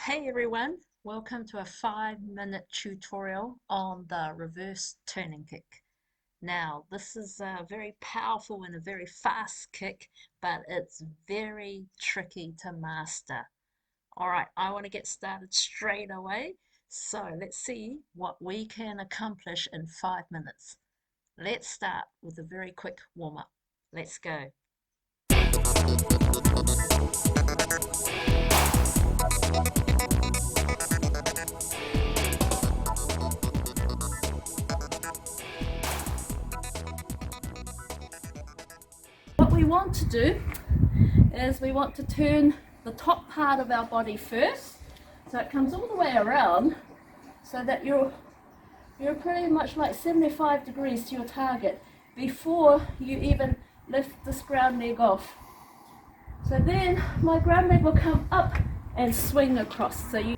Hey everyone, welcome to a 5-minute tutorial on the reverse turning kick. Now, this is a very powerful and a very fast kick, but it's very tricky to master. Alright, I want to get started straight away. So let's see what we can accomplish in 5 minutes. Let's start with a very quick warm-up. Let's go. What we want to do is we want to turn the top part of our body first, so it comes all the way around, so that you're pretty much like 75 degrees to your target before you even lift this ground leg off. So then my ground leg will come up and swing across. So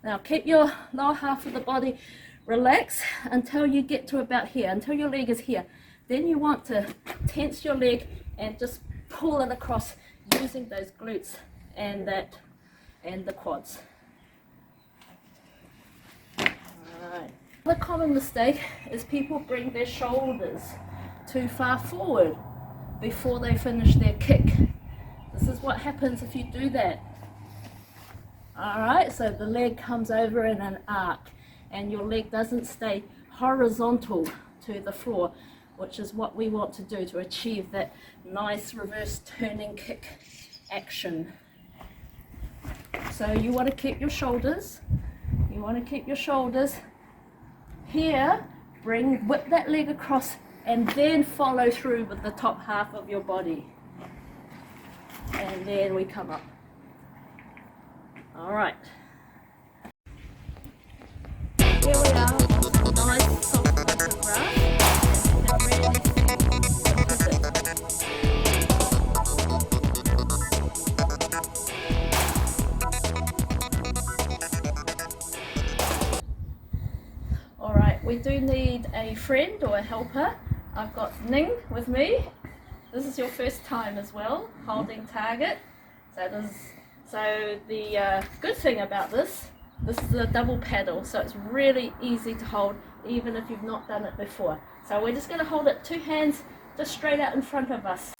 now keep your lower half of the body relaxed until you get to about here, until your leg is here. Then you want to tense your leg and just pull it across using those glutes and the quads. Alright. Another common mistake is people bring their shoulders too far forward before they finish their kick. This is what happens if you do that. Alright, so the leg comes over in an arc and your leg doesn't stay horizontal to the floor, which is what we want to do to achieve that nice reverse turning kick action. So you want to keep your shoulders, here, whip that leg across and then follow through with the top half of your body. And then we come up. Alright. Here we are, nice soft piece of grass. Alright, we do need a friend or a helper. I've got Ning with me. This is your first time as well, holding target. So the good thing about this is a double paddle, so it's really easy to hold even if you've not done it before. So we're just going to hold it 2 hands just straight out in front of us.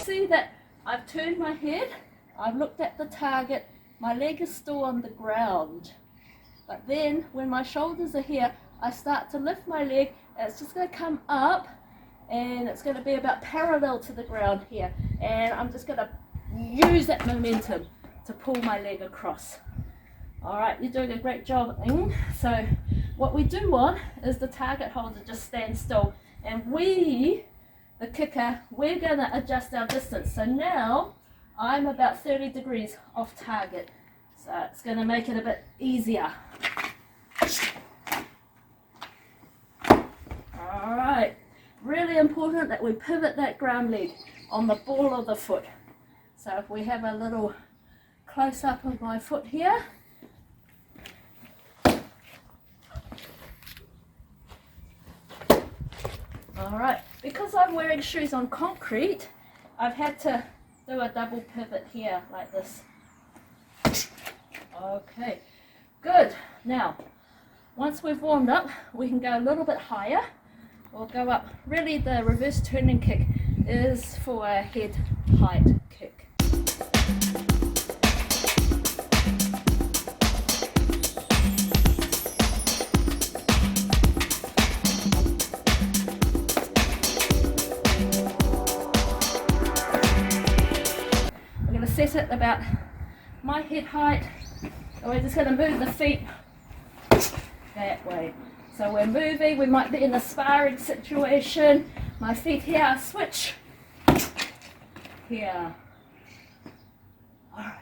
See that I've turned my head, I've looked at the target, my leg is still on the ground. But then when my shoulders are here, I start to lift my leg and it's just going to come up and it's going to be about parallel to the ground here. And I'm just going to use that momentum to pull my leg across. Alright, you're doing a great job. So what we do want is the target holder just stand still, and we, the kicker, we're going to adjust our distance. So now I'm about 30 degrees off target, so it's going to make it a bit easier. Alright, really important that we pivot that ground leg on the ball of the foot. So if we have a little close up of my foot here. Alright, because I'm wearing shoes on concrete, I've had to do a double pivot here like this. Okay, good. Now, once we've warmed up, we can go a little bit higher. We'll go up. Really, the reverse turning kick is for a head height kick. Set it about my head height, and we're just going to move the feet that way. So we're moving, we might be in a sparring situation. My feet here, switch here. All right.